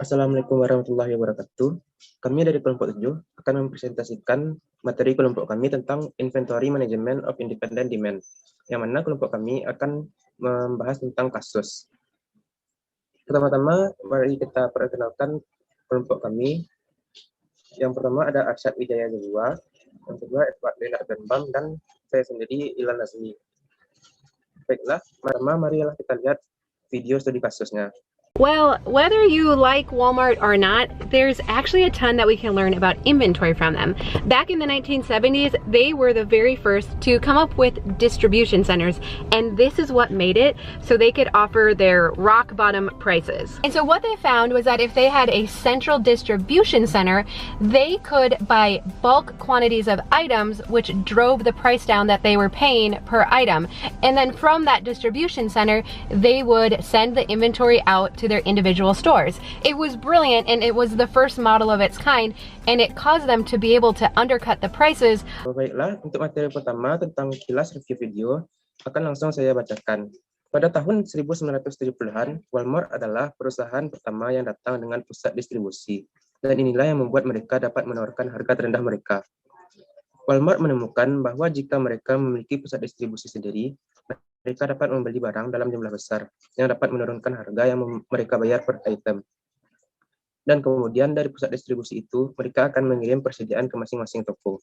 Assalamualaikum warahmatullahi wabarakatuh. Kami dari kelompok 7 akan mempresentasikan materi kelompok kami tentang Inventory Management of Independent Demand, yang mana kelompok kami akan membahas tentang kasus. Pertama-tama, mari kita perkenalkan kelompok kami. Yang pertama ada Arsyad Wijaya Jawua, yang kedua Edward Leonard Benbam, dan saya sendiri Ilan Nazmi. Baiklah, marilah kita lihat video studi kasusnya. Well, whether you like Walmart or not, there's actually a ton that we can learn about inventory from them. Back in the 1970s, they were the very first to come up with distribution centers, and this is what made it so they could offer their rock bottom prices. And so what they found was that if they had a central distribution center, they could buy bulk quantities of items, which drove the price down that they were paying per item. And then from that distribution center, they would send the inventory out to their individual stores. It was brilliant, and it was the first model of its kind, and it caused them to be able to undercut the prices. Baiklah, untuk materi pertama tentang kilas review video akan langsung saya bacakan. Pada tahun 1970-an, Walmart adalah perusahaan pertama yang datang dengan pusat distribusi, dan inilah yang membuat mereka dapat menawarkan harga terendah mereka. Walmart menemukan bahwa jika mereka memiliki pusat distribusi sendiri, mereka dapat membeli barang dalam jumlah besar yang dapat menurunkan harga yang mereka bayar per item. Dan kemudian dari pusat distribusi itu, mereka akan mengirim persediaan ke masing-masing toko.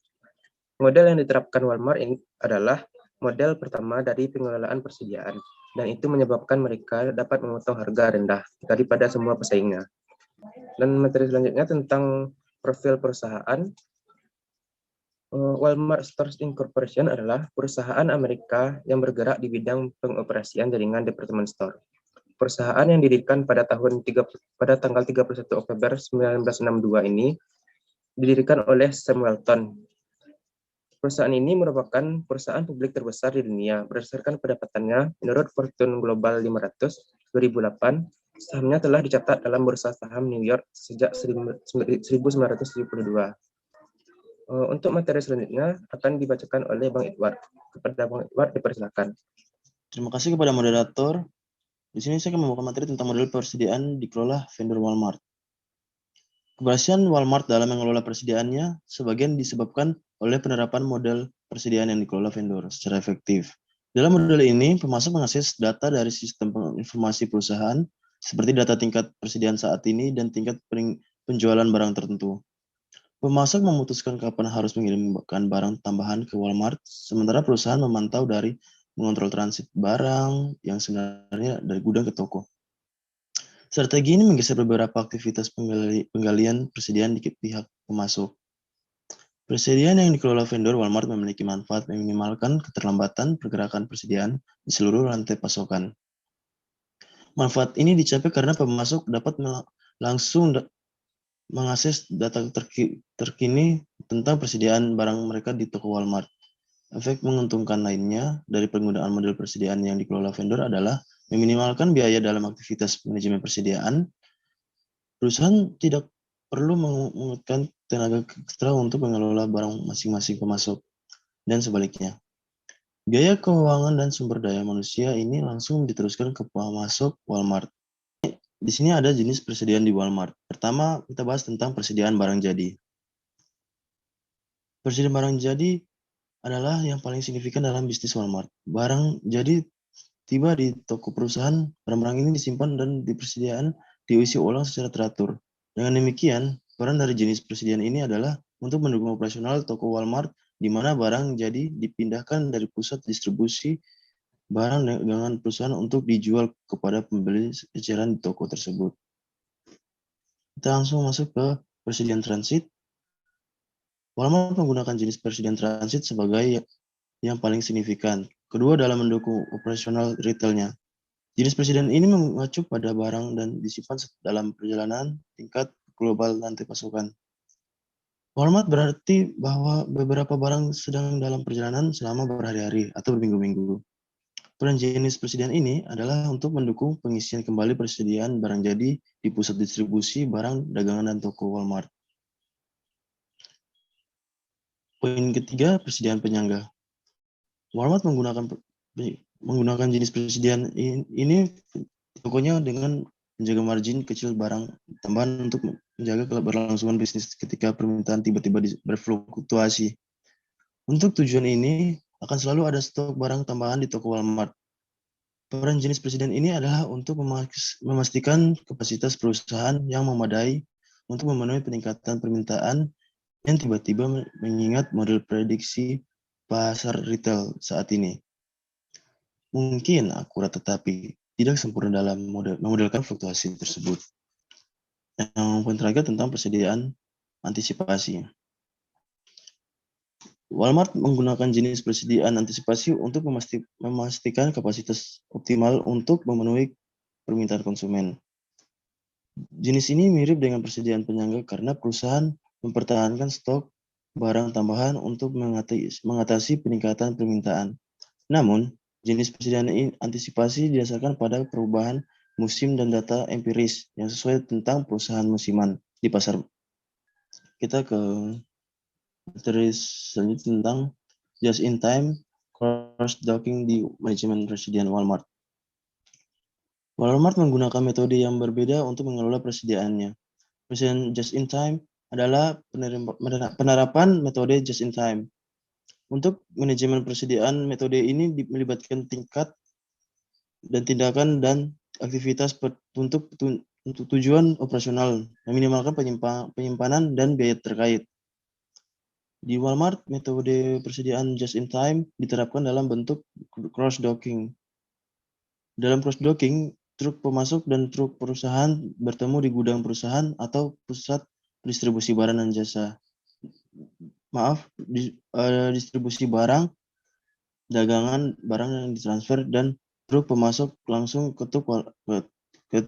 Model yang diterapkan Walmart ini adalah model pertama dari pengelolaan persediaan, dan itu menyebabkan mereka dapat memotong harga rendah daripada semua pesaingnya. Dan materi selanjutnya tentang profil perusahaan. Walmart Stores Incorporation adalah perusahaan Amerika yang bergerak di bidang pengoperasian jaringan department store. Perusahaan yang didirikan pada tanggal 31 Oktober 1962 ini didirikan oleh Sam Walton. Perusahaan ini merupakan perusahaan publik terbesar di dunia berdasarkan pendapatannya menurut Fortune Global 500 2008. Sahamnya telah dicatat dalam bursa saham New York sejak 1972. Untuk materi selanjutnya akan dibacakan oleh Bang Edward. Kepada Bang Edward, dipersilakan. Terima kasih kepada moderator. Di sini saya akan membawakan materi tentang model persediaan dikelola vendor Walmart. Keberhasilan Walmart dalam mengelola persediaannya sebagian disebabkan oleh penerapan model persediaan yang dikelola vendor secara efektif. Dalam model ini, pemasok mengakses data dari sistem informasi perusahaan, seperti data tingkat persediaan saat ini dan tingkat penjualan barang tertentu. Pemasok memutuskan kapan harus mengirimkan barang tambahan ke Walmart, sementara perusahaan memantau dari mengontrol transit barang yang sebenarnya dari gudang ke toko. Strategi ini menggeser beberapa aktivitas penggalian persediaan di pihak pemasok. Persediaan yang dikelola vendor Walmart memiliki manfaat meminimalkan keterlambatan pergerakan persediaan di seluruh rantai pasokan. Manfaat ini dicapai karena pemasok dapat langsung mengakses data terkini tentang persediaan barang mereka di toko Walmart. Efek menguntungkan lainnya dari penggunaan model persediaan yang dikelola vendor adalah meminimalkan biaya dalam aktivitas manajemen persediaan. Perusahaan tidak perlu menggunakan tenaga ekstra untuk mengelola barang masing-masing pemasok, dan sebaliknya. Biaya keuangan dan sumber daya manusia ini langsung diteruskan ke pemasok Walmart. Di sini ada jenis persediaan di Walmart. Pertama, kita bahas tentang persediaan barang jadi. Persediaan barang jadi adalah yang paling signifikan dalam bisnis Walmart. Barang jadi tiba di toko perusahaan, barang-barang ini disimpan dan persediaan diisi ulang secara teratur. Dengan demikian, peran dari jenis persediaan ini adalah untuk mendukung operasional toko Walmart, di mana barang jadi dipindahkan dari pusat distribusi barang dengan perusahaan untuk dijual kepada pembeli eceran di toko tersebut. Kita langsung masuk ke persediaan transit. Walmart menggunakan jenis persediaan transit sebagai yang paling signifikan. Kedua dalam mendukung operasional retailnya. Jenis persediaan ini mengacu pada barang dan disimpan dalam perjalanan tingkat global rantai pasokan. Walmart berarti bahwa beberapa barang sedang dalam perjalanan selama berhari-hari atau berminggu-minggu. Peran jenis persediaan ini adalah untuk mendukung pengisian kembali persediaan barang jadi di pusat distribusi barang dagangan dan toko Walmart. Poin ketiga, persediaan penyangga. Walmart menggunakan jenis persediaan ini tokonya dengan menjaga margin kecil barang tambahan untuk menjaga keberlangsungan bisnis ketika permintaan tiba-tiba berfluktuasi. Untuk tujuan ini, akan selalu ada stok barang tambahan di toko Walmart. Peran jenis presiden ini adalah untuk memastikan kapasitas perusahaan yang memadai untuk memenuhi peningkatan permintaan yang tiba-tiba mengingat model prediksi pasar retail saat ini. Mungkin akurat tetapi tidak sempurna dalam memodelkan fluktuasi tersebut. Yang poin terakhir tentang persediaan antisipasi. Walmart menggunakan jenis persediaan antisipasi untuk memastikan kapasitas optimal untuk memenuhi permintaan konsumen. Jenis ini mirip dengan persediaan penyangga karena perusahaan mempertahankan stok barang tambahan untuk mengatasi peningkatan permintaan. Namun, jenis persediaan antisipasi didasarkan pada perubahan musim dan data empiris yang sesuai tentang perusahaan musiman di pasar. Kita ke materi selanjutnya tentang just-in-time cross-docking di manajemen persediaan Walmart. Walmart menggunakan metode yang berbeda untuk mengelola persediaannya. Persediaan just-in-time adalah penerapan metode just-in-time. Untuk manajemen persediaan, metode ini melibatkan tingkat dan tindakan dan aktivitas untuk tujuan operasional, meminimalkan penyimpanan dan biaya terkait. Di Walmart, metode persediaan just-in-time diterapkan dalam bentuk cross-docking. Dalam cross-docking, truk pemasok dan truk perusahaan bertemu di gudang perusahaan atau pusat distribusi barang dan jasa. Distribusi barang, dagangan barang yang ditransfer, dan truk pemasok langsung ke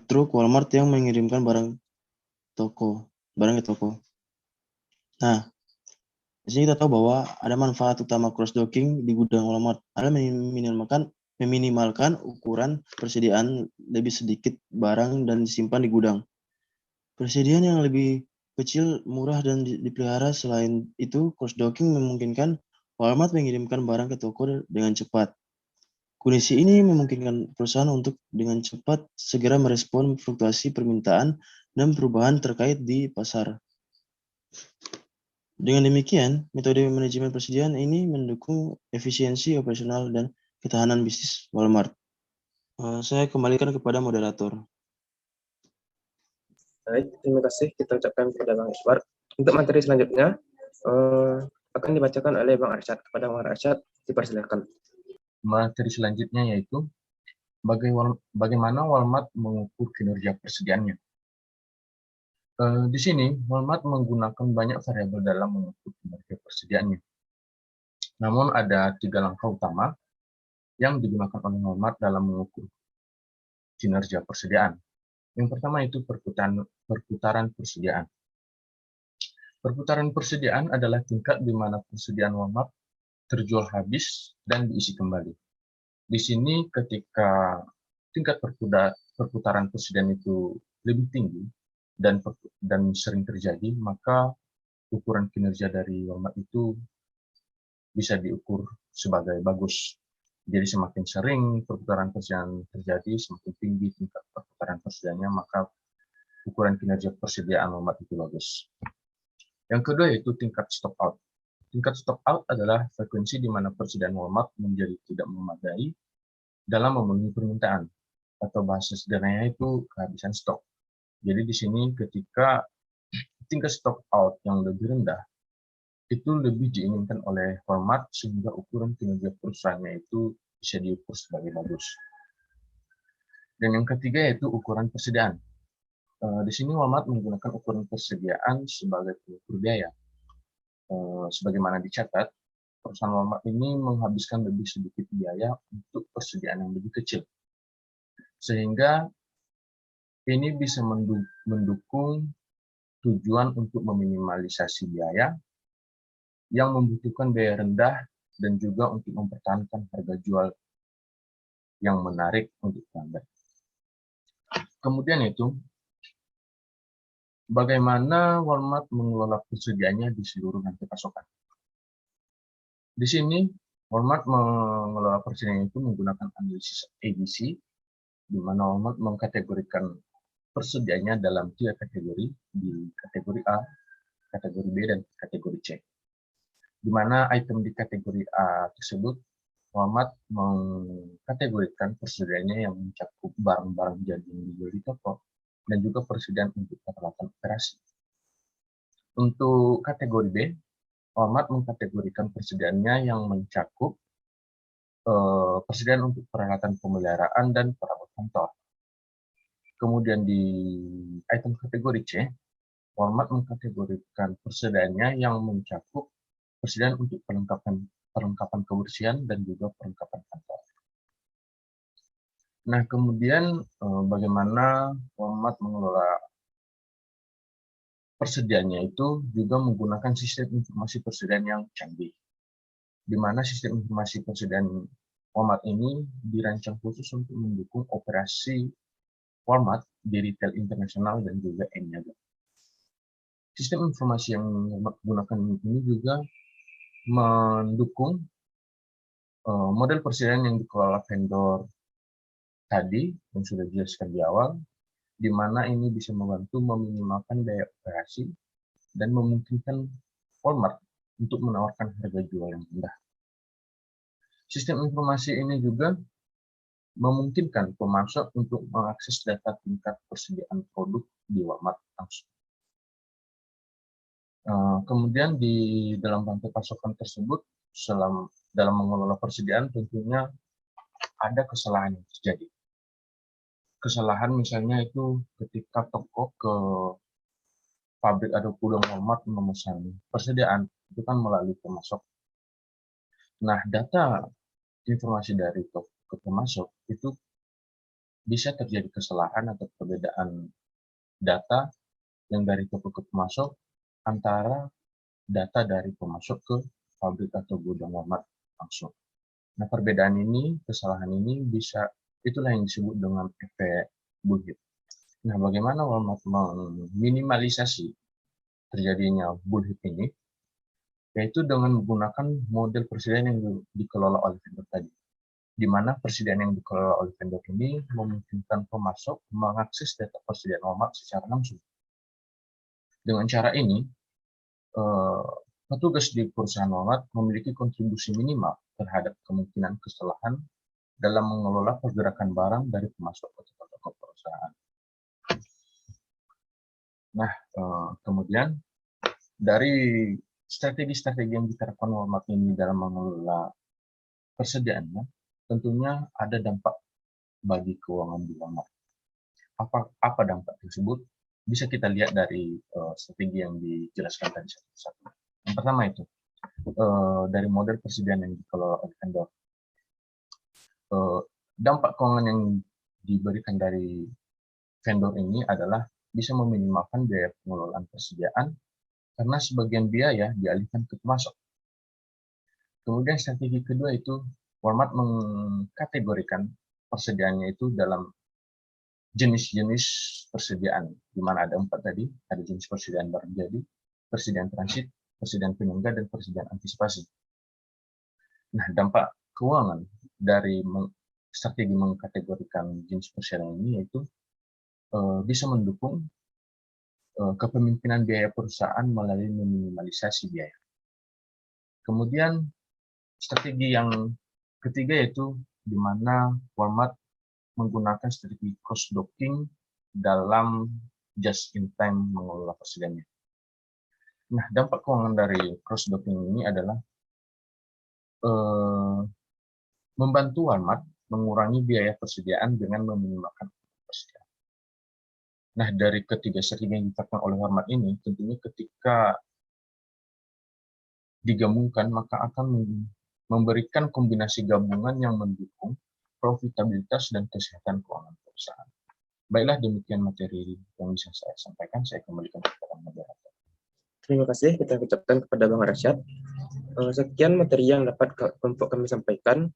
truk Walmart yang mengirimkan barang ke toko. Nah, di sini kita tahu bahwa ada manfaat utama cross-docking di gudang Walmart adalah meminimalkan ukuran persediaan lebih sedikit barang dan disimpan di gudang. Persediaan yang lebih kecil, murah, dan dipelihara. Selain itu, cross-docking memungkinkan Walmart mengirimkan barang ke toko dengan cepat. Kondisi ini memungkinkan perusahaan untuk dengan cepat segera merespon fluktuasi permintaan dan perubahan terkait di pasar. Dengan demikian, metode manajemen persediaan ini mendukung efisiensi operasional dan ketahanan bisnis Walmart. Saya kembalikan kepada moderator. Baik, terima kasih kita ucapkan kepada Bang Iswar. Untuk materi selanjutnya akan dibacakan oleh Bang Arsyad. Kepada Bang Arsyad, dipersilakan. Materi selanjutnya yaitu bagaimana Walmart mengukur kinerja persediaannya. Di sini, Walmart menggunakan banyak variabel dalam mengukur kinerja persediaannya. Namun ada 3 langkah utama yang digunakan oleh Walmart dalam mengukur kinerja persediaan. Yang pertama itu perputaran persediaan. Perputaran persediaan adalah tingkat di mana persediaan Walmart terjual habis dan diisi kembali. Di sini ketika tingkat perputaran persediaan itu lebih tinggi dan sering terjadi, maka ukuran kinerja dari Walmart itu bisa diukur sebagai bagus. Jadi semakin sering perputaran persediaan terjadi, semakin tinggi tingkat perputaran persediaannya, maka ukuran kinerja persediaan Walmart itu bagus. Yang kedua yaitu tingkat stock out. Tingkat stock out adalah frekuensi di mana persediaan Walmart menjadi tidak memadai dalam memenuhi permintaan, atau bahasa sederhananya itu kehabisan stok. Jadi di sini ketika tingkat stock out yang lebih rendah, itu lebih diinginkan oleh Walmart sehingga ukuran kinerja perusahaannya itu bisa diukur sebagai bagus. Dan yang ketiga yaitu ukuran persediaan. Di sini Walmart menggunakan ukuran persediaan sebagai pengukur biaya. Sebagaimana dicatat, perusahaan Walmart ini menghabiskan lebih sedikit biaya untuk persediaan yang lebih kecil. Sehingga ini bisa mendukung tujuan untuk meminimalisasi biaya yang membutuhkan biaya rendah dan juga untuk mempertahankan harga jual yang menarik untuk pelanggan. Kemudian itu, bagaimana Walmart mengelola persediaannya di seluruh rantai pasokan. Di sini, Walmart mengelola persediaan itu menggunakan analisis ABC, di mana Walmart mengkategorikan persediaannya dalam 3 kategori, di kategori A, kategori B, dan kategori C. Di mana item di kategori A tersebut, Walmart mengkategorikan persediaannya yang mencakup barang-barang jadi yang dijual di toko, dan juga persediaan untuk peralatan operasi. Untuk kategori B, Walmart mengkategorikan persediaannya yang mencakup persediaan untuk peralatan pemeliharaan dan perabot kantor. Kemudian di item kategori C, Walmart mengkategorikan persediaannya yang mencakup persediaan untuk perlengkapan kebersihan dan juga perlengkapan kantor. Nah, kemudian bagaimana Walmart mengelola persediaannya itu juga menggunakan sistem informasi persediaan yang canggih, di mana sistem informasi persediaan Walmart ini dirancang khusus untuk mendukung operasi Walmart di retail internasional dan juga e-niaga. Sistem informasi yang digunakan ini juga mendukung model persediaan yang dikelola vendor tadi yang sudah dijelaskan di awal, di mana ini bisa membantu meminimalkan biaya operasi dan memungkinkan Walmart untuk menawarkan harga jual yang rendah. Sistem informasi ini juga memungkinkan pemasok untuk mengakses data tingkat persediaan produk di Walmart langsung. Kemudian di dalam rantai pasokan tersebut, dalam mengelola persediaan tentunya ada kesalahan yang terjadi. Kesalahan misalnya itu ketika toko ke pabrik atau gudang Walmart memesan persediaan, itu kan melalui pemasok. Nah, data informasi dari toko ke pemasok itu bisa terjadi kesalahan atau perbedaan data yang dari toko ke pemasok antara data dari pemasok ke pabrik atau gudang Walmart langsung. Nah, perbedaan ini, kesalahan ini itulah yang disebut dengan efek bullwhip. Nah, bagaimana Walmart meminimalisasi terjadinya bullwhip ini? Yaitu dengan menggunakan model persediaan yang dikelola oleh vendor tadi, di mana persediaan yang dikelola oleh vendor ini memungkinkan pemasok mengakses data persediaan Walmart secara langsung. Dengan cara ini, petugas di perusahaan Walmart memiliki kontribusi minimal terhadap kemungkinan kesalahan dalam mengelola pergerakan barang dari pemasok ke toko perusahaan. Nah, kemudian dari strategi-strategi yang diterapkan Walmart ini dalam mengelola persediaannya, tentunya ada dampak bagi keuangan di Walmart. Apa dampak tersebut? Bisa kita lihat dari strategi yang dijelaskan tadi satu-satu. Yang pertama itu, dari model persediaan yang dikelola oleh vendor. Dampak keuangan yang diberikan dari vendor ini adalah bisa meminimalkan biaya pengelolaan persediaan karena sebagian biaya dialihkan ke pemasok. Kemudian strategi kedua itu, Walmart mengkategorikan persediaannya itu dalam jenis-jenis persediaan, di mana ada 4 tadi, ada jenis persediaan barang jadi, persediaan transit, persediaan penyangga, dan persediaan antisipasi. Nah, dampak keuangan dari strategi mengkategorikan jenis persediaan ini yaitu bisa mendukung kepemimpinan biaya perusahaan melalui meminimalisasi biaya. Kemudian strategi yang ketiga yaitu di mana Walmart menggunakan strategi cross-docking dalam just-in-time mengelola persediaannya. Nah, dampak keuangan dari cross-docking ini adalah membantu Walmart mengurangi biaya persediaan dengan meminimalkan persediaan. Nah, dari ketiga strategi yang diterapkan oleh Walmart ini, tentunya ketika digabungkan, maka akan memberikan kombinasi gabungan yang mendukung profitabilitas dan kesehatan keuangan perusahaan. Baiklah, demikian materi yang bisa saya sampaikan. Saya kembalikan kepada moderator. Terima kasih kita ucapkan kepada Bang Arsyad. Sekian materi yang dapat kelompok kami sampaikan.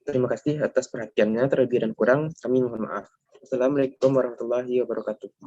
Terima kasih atas perhatiannya. Terlebih dan kurang, kami mohon maaf. Assalamualaikum warahmatullahi wabarakatuh.